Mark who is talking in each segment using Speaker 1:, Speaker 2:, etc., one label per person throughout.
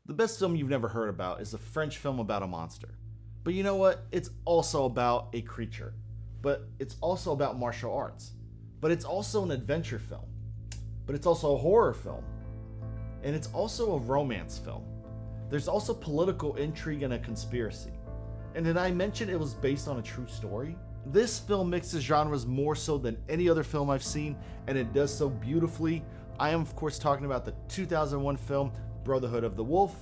Speaker 1: The best film you've never heard about is a French film about a monster. But you know what? It's also about a creature. But it's also about martial arts. But it's also an adventure film. But it's also a horror film. And it's also a romance film. There's also political intrigue and a conspiracy. And did I mention it was based on a true story? This film mixes genres more so than any other film I've seen, and it does so beautifully. I am, of course, talking about the 2001 film Brotherhood of the Wolf,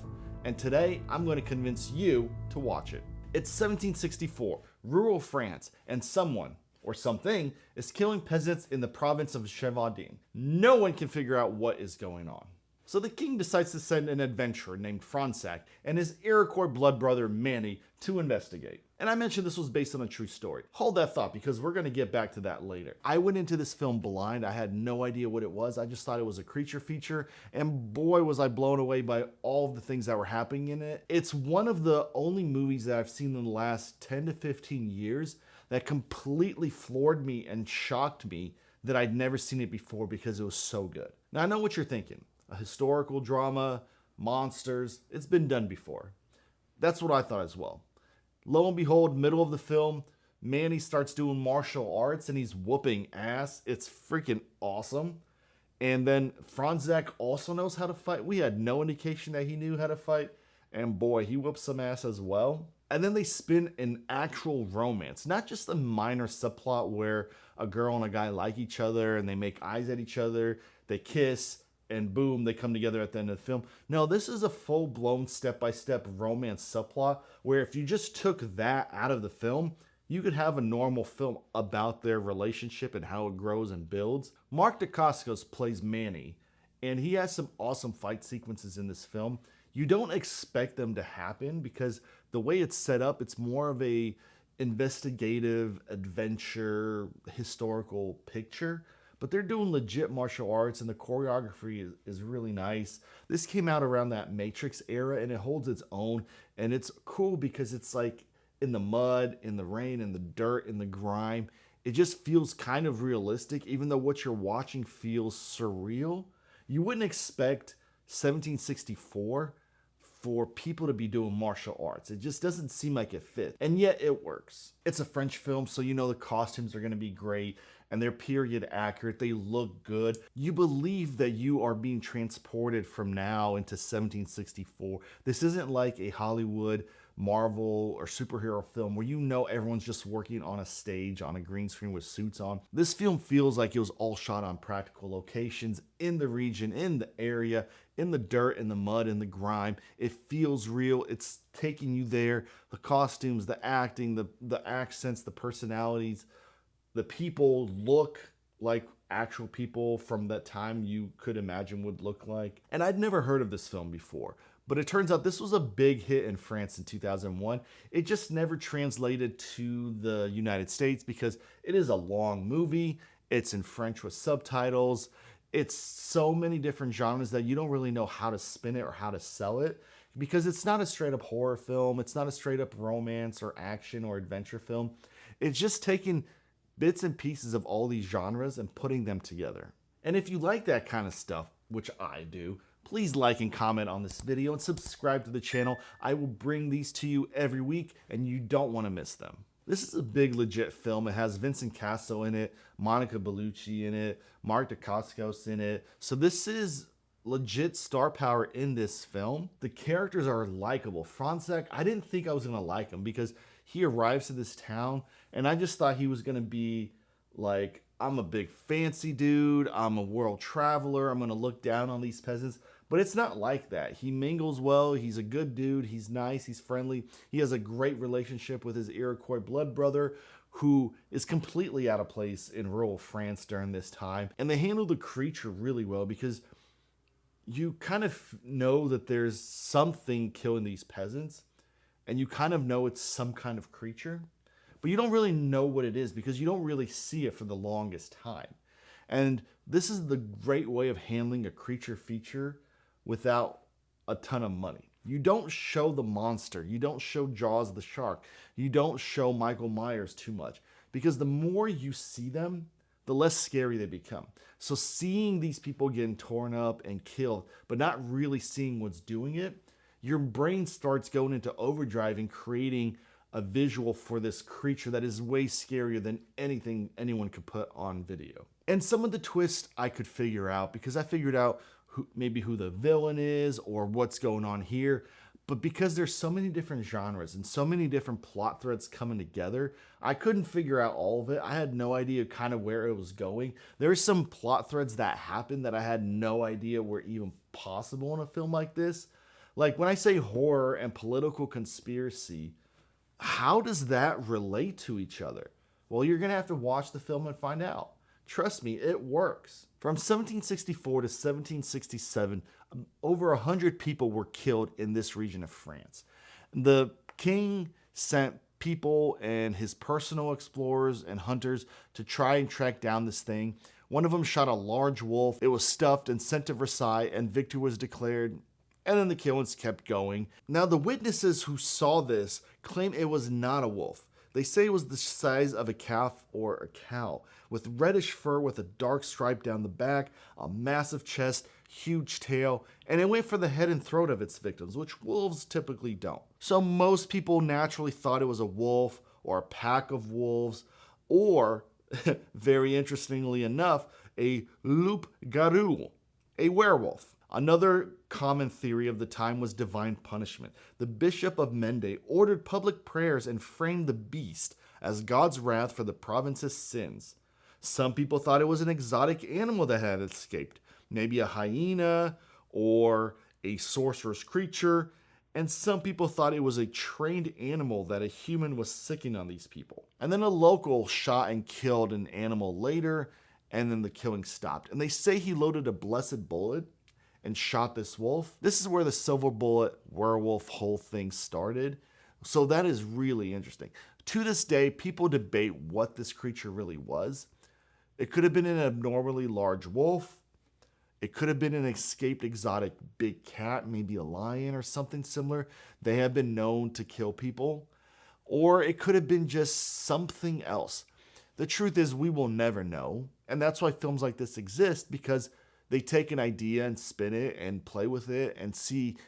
Speaker 1: and today I'm going to convince you to watch it. It's 1764, rural France, and someone, or something, is killing peasants in the province of Gévaudan. No one can figure out what is going on. So the king decides to send an adventurer named Fransac and his Iroquois blood brother Manny to investigate. And I mentioned this was based on a true story. Hold that thought because we're going to get back to that later. I went into this film blind. I had no idea what it was. I just thought it was a creature feature, and boy was I blown away by all of the things that were happening in it. It's one of the only movies that I've seen in the last 10 to 15 years that completely floored me and shocked me that I'd never seen it before because it was so good. Now I know what you're thinking. A historical drama, monsters, it's been done before. That's what I thought as well. Lo and behold, middle of the film, Manny starts doing martial arts and he's whooping ass. It's freaking awesome. And then Fransac also knows how to fight. We had no indication that he knew how to fight. And boy, he whoops some ass as well. And then they spin an actual romance, not just a minor subplot where a girl and a guy like each other and they make eyes at each other, they kiss, and boom, they come together at the end of the film. No, this is a full-blown step-by-step romance subplot where if you just took that out of the film, you could have a normal film about their relationship and how it grows and builds. Mark Dacascos plays Manny, and he has some awesome fight sequences in this film. You don't expect them to happen because the way it's set up, it's more of a investigative, adventure, historical picture. But they're doing legit martial arts and the choreography is really nice. This came out around that Matrix era and it holds its own. And it's cool because it's like in the mud, in the rain, in the dirt, in the grime. It just feels kind of realistic, even though what you're watching feels surreal. You wouldn't expect 1764 for people to be doing martial arts. It just doesn't seem like it fits. And yet it works. It's a French film, so you know the costumes are going to be great. And they're period accurate, they look good. You believe that you are being transported from now into 1764. This isn't like a Hollywood, Marvel, or superhero film where you know everyone's just working on a stage on a green screen with suits on. This film feels like it was all shot on practical locations in the region, in the area, in the dirt, in the mud, in the grime. It feels real, it's taking you there. The costumes, the acting, the accents, the personalities, the people look like actual people from that time you could imagine would look like. And I'd never heard of this film before, but it turns out this was a big hit in France in 2001. It just never translated to the United States because it is a long movie. It's in French with subtitles. It's so many different genres that you don't really know how to spin it or how to sell it because it's not a straight up horror film. It's not a straight up romance or action or adventure film. It's just taking bits and pieces of all these genres and putting them together. And if you like that kind of stuff, which I do, please like and comment on this video and subscribe to the channel. I will bring these to you every week and you don't want to miss them. This is a big legit film. It has Vincent Cassel in it, Monica Bellucci in it, Mark Dacascos in it. So this is legit star power in this film. The characters are likable. Fransac, I didn't think I was going to like him because he arrives to this town and I just thought he was going to be like, I'm a big fancy dude. I'm a world traveler. I'm going to look down on these peasants. But it's not like that. He mingles well. He's a good dude. He's nice. He's friendly. He has a great relationship with his Iroquois blood brother who is completely out of place in rural France during this time. And they handle the creature really well because you kind of know that there's something killing these peasants. And you kind of know it's some kind of creature, but you don't really know what it is because you don't really see it for the longest time. And this is the great way of handling a creature feature without a ton of money. You don't show the monster. You don't show Jaws the shark. You don't show Michael Myers too much because the more you see them, the less scary they become. So seeing these people getting torn up and killed, but not really seeing what's doing it, your brain starts going into overdrive and creating a visual for this creature that is way scarier than anything anyone could put on video. And some of the twists I could figure out because I figured out maybe who the villain is or what's going on here. But because there's so many different genres and so many different plot threads coming together, I couldn't figure out all of it. I had no idea kind of where it was going. There are some plot threads that happened that I had no idea were even possible in a film like this. Like when I say horror and political conspiracy, how does that relate to each other? Well, you're going to have to watch the film and find out. Trust me, it works. From 1764 to 1767, over 100 people were killed in this region of France. The king sent people and his personal explorers and hunters to try and track down this thing. One of them shot a large wolf. It was stuffed and sent to Versailles, and victory was declared. And then the killings kept going. Now, the witnesses who saw this claim it was not a wolf. They say it was the size of a calf or a cow, with reddish fur with a dark stripe down the back, a massive chest, huge tail, and it went for the head and throat of its victims, which wolves typically don't. So most people naturally thought it was a wolf or a pack of wolves, or, very interestingly enough, a loup-garou, a werewolf. Another common theory of the time was divine punishment. The Bishop of Mende ordered public prayers and framed the beast as God's wrath for the province's sins. Some people thought it was an exotic animal that had escaped, maybe a hyena or a sorcerous creature, and some people thought it was a trained animal that a human was sicking on these people. And then a local shot and killed an animal later, and then the killing stopped. And they say he loaded a blessed bullet and shot this wolf. This is where the silver bullet werewolf whole thing started. So that is really interesting. To this day, people debate what this creature really was. It could have been an abnormally large wolf. It could have been an escaped exotic big cat, maybe a lion or something similar. They have been known to kill people. Or it could have been just something else. The truth is, we will never know. And that's why films like this exist, because they take an idea and spin it and play with it and see,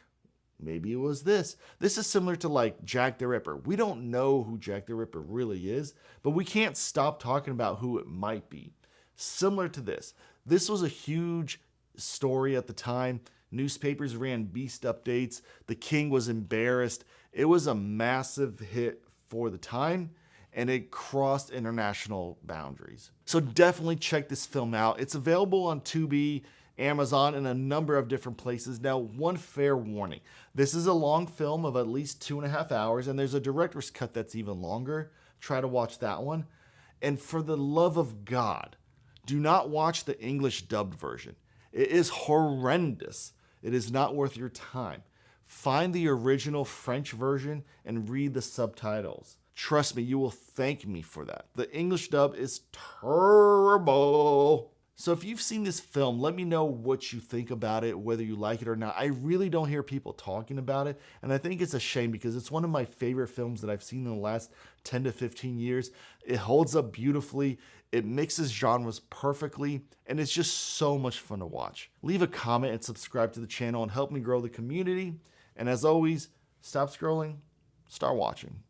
Speaker 1: maybe it was this. This is similar to like Jack the Ripper. We don't know who Jack the Ripper really is, but we can't stop talking about who it might be. Similar to this. This was a huge story at the time. Newspapers ran beast updates. The king was embarrassed. It was a massive hit for the time, and it crossed international boundaries. So definitely check this film out. It's available on Tubi, Amazon, and a number of different places. Now, one fair warning. This is a long film of at least 2.5 hours, and there's a director's cut that's even longer. Try to watch that one. And for the love of God, do not watch the English dubbed version. It is horrendous. It is not worth your time. Find the original French version and read the subtitles. Trust me, you will thank me for that. The English dub is terrible. So if you've seen this film, let me know what you think about it, whether you like it or not. I really don't hear people talking about it, and I think it's a shame because it's one of my favorite films that I've seen in the last 10 to 15 years. It holds up beautifully, it mixes genres perfectly, and it's just so much fun to watch. Leave a comment and subscribe to the channel and help me grow the community. And as always, stop scrolling, start watching.